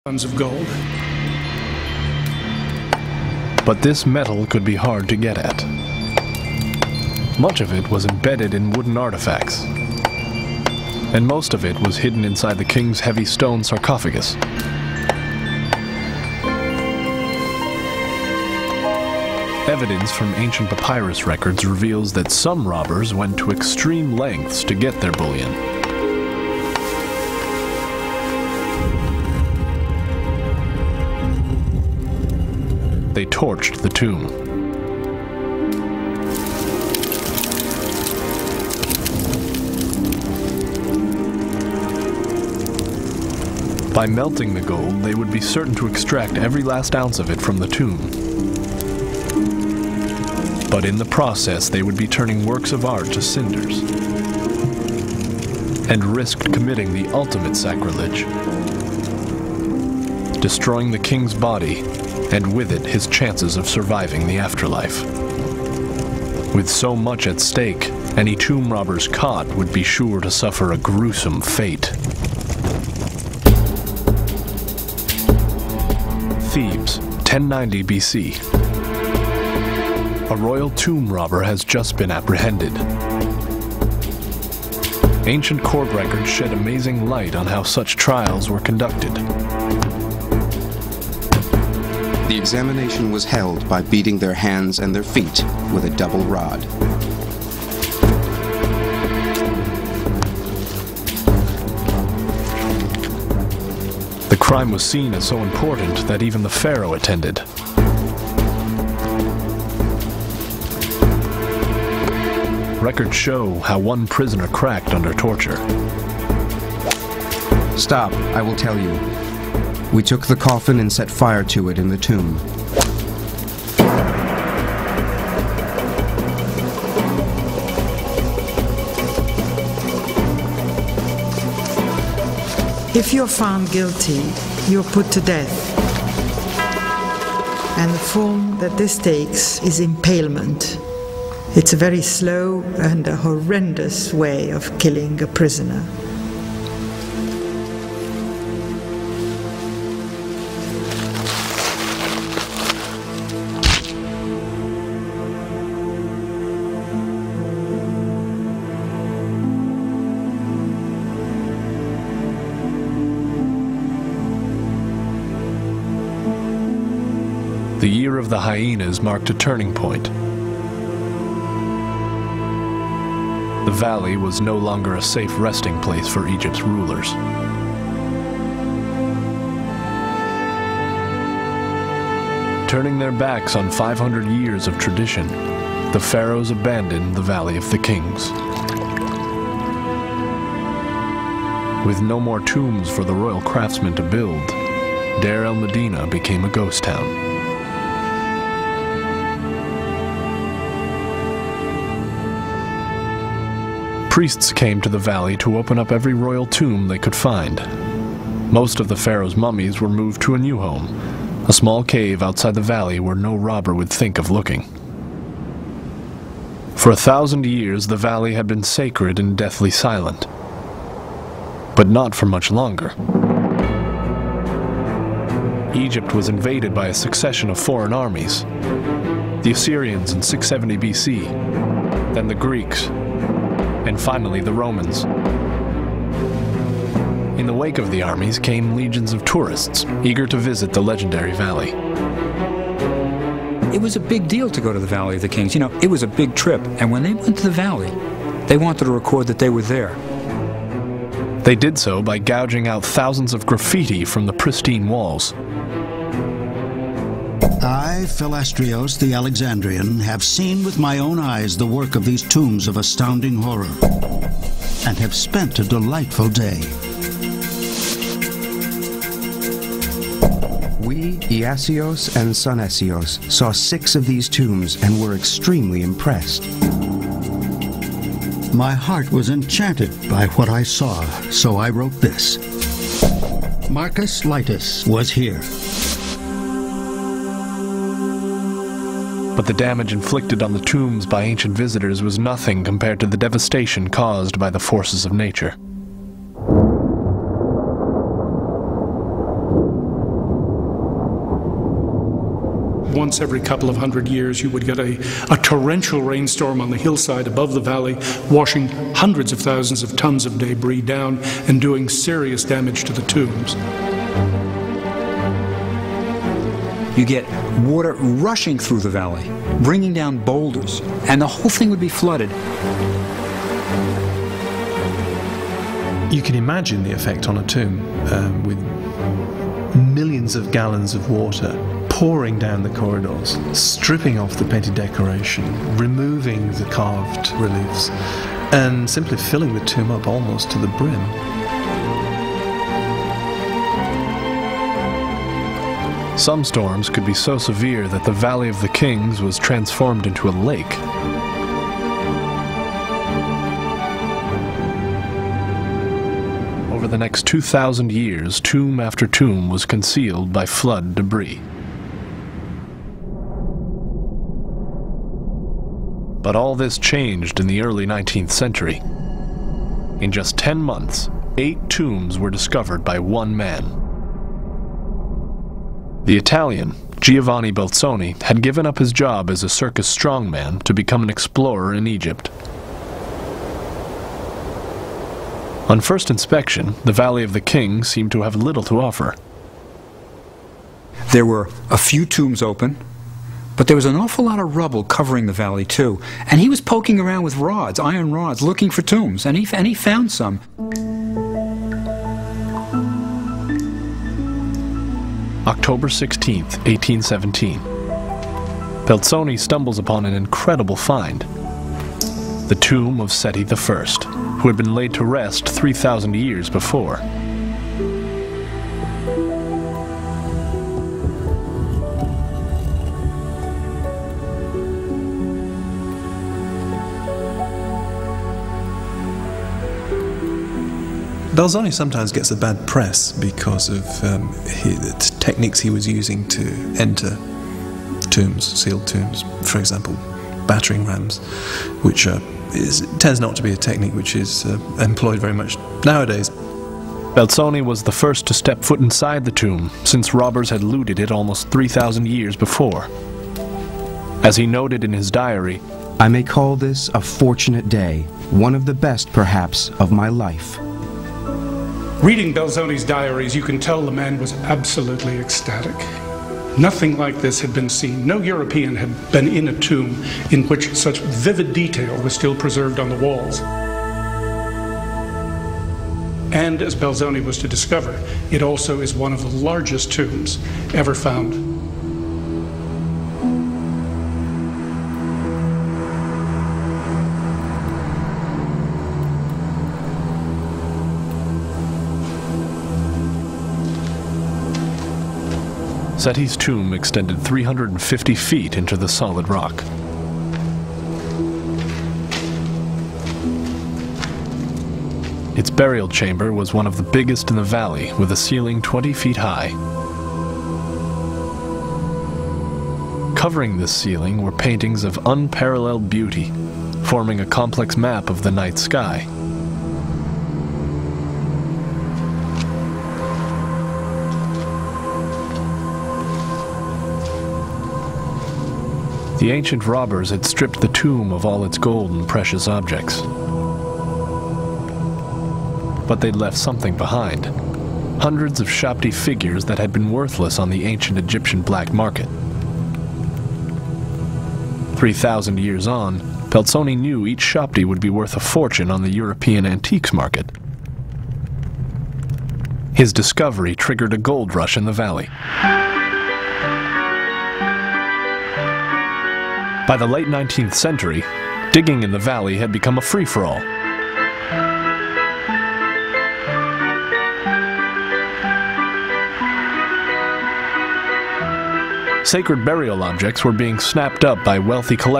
Tons of gold. But this metal could be hard to get at. Much of it was embedded in wooden artifacts, and most of it was hidden inside the king's heavy stone sarcophagus. Evidence from ancient papyrus records reveals that some robbers went to extreme lengths to get their bullion. They torched the tomb. By melting the gold, they would be certain to extract every last ounce of it from the tomb. But in the process, they would be turning works of art to cinders, and risked committing the ultimate sacrilege, destroying the king's body, and with it his chances of surviving the afterlife. With so much at stake, any tomb robbers caught would be sure to suffer a gruesome fate. Thebes, 1090 BC. A royal tomb robber has just been apprehended. Ancient court records shed amazing light on how such trials were conducted. The examination was held by beating their hands and their feet with a double rod. The crime was seen as so important that even the pharaoh attended. Records show how one prisoner cracked under torture. Stop, I will tell you. We took the coffin and set fire to it in the tomb. If you're found guilty, you're put to death. And the form that this takes is impalement. It's a very slow and a horrendous way of killing a prisoner. The year of the hyenas marked a turning point. The valley was no longer a safe resting place for Egypt's rulers. Turning their backs on 500 years of tradition, the pharaohs abandoned the Valley of the Kings. With no more tombs for the royal craftsmen to build, Deir el-Medina became a ghost town. Priests came to the valley to open up every royal tomb they could find. Most of the pharaoh's mummies were moved to a new home, a small cave outside the valley where no robber would think of looking. For 1,000 years, the valley had been sacred and deathly silent. But not for much longer. Egypt was invaded by a succession of foreign armies. The Assyrians in 670 BC, then the Greeks, and finally the Romans. In the wake of the armies came legions of tourists, eager to visit the legendary valley. It was a big deal to go to the Valley of the Kings. You know, it was a big trip. And when they went to the valley, they wanted to record that they were there. They did so by gouging out thousands of graffiti from the pristine walls. I, Philastrios the Alexandrian, have seen with my own eyes the work of these tombs of astounding horror, and have spent a delightful day. We, Iasios and Sonesios, saw 6 of these tombs and were extremely impressed. My heart was enchanted by what I saw, so I wrote this. Marcus Litus was here. But the damage inflicted on the tombs by ancient visitors was nothing compared to the devastation caused by the forces of nature. once every couple of hundred years you would get a torrential rainstorm on the hillside above the valley, washing hundreds of thousands of tons of debris down and doing serious damage to the tombs. You get water rushing through the valley, bringing down boulders, and the whole thing would be flooded. You can imagine the effect on a tomb with millions of gallons of water pouring down the corridors, stripping off the painted decoration, removing the carved reliefs, and simply filling the tomb up almost to the brim. Some storms could be so severe that the Valley of the Kings was transformed into a lake. Over the next 2,000 years, tomb after tomb was concealed by flood debris. But all this changed in the early 19th century. In just 10 months, 8 tombs were discovered by one man. The Italian, Giovanni Belzoni, had given up his job as a circus strongman to become an explorer in Egypt. On first inspection, the Valley of the Kings seemed to have little to offer. There were a few tombs open, but there was an awful lot of rubble covering the valley too. And he was poking around with rods, iron rods, looking for tombs, and he found some. October 16th, 1817. Belzoni stumbles upon an incredible find. The tomb of Seti I, who had been laid to rest 3,000 years before. Belzoni sometimes gets a bad press because of the techniques he was using to enter tombs, sealed tombs. For example, battering rams, which tends not to be a technique which is employed very much nowadays. Belzoni was the first to step foot inside the tomb, since robbers had looted it almost 3,000 years before. As he noted in his diary, I may call this a fortunate day, one of the best, perhaps, of my life. Reading Belzoni's diaries, you can tell the man was absolutely ecstatic. Nothing like this had been seen. No European had been in a tomb in which such vivid detail was still preserved on the walls. And as Belzoni was to discover, it also is one of the largest tombs ever found. Seti's tomb extended 350 feet into the solid rock. Its burial chamber was one of the biggest in the valley, with a ceiling 20 feet high. Covering this ceiling were paintings of unparalleled beauty, forming a complex map of the night sky. The ancient robbers had stripped the tomb of all its gold and precious objects. But they'd left something behind. Hundreds of Shabti figures that had been worthless on the ancient Egyptian black market. 3,000 years on, Belzoni knew each Shabti would be worth a fortune on the European antiques market. His discovery triggered a gold rush in the valley. By the late 19th century, digging in the valley had become a free-for-all. Sacred burial objects were being snapped up by wealthy collectors.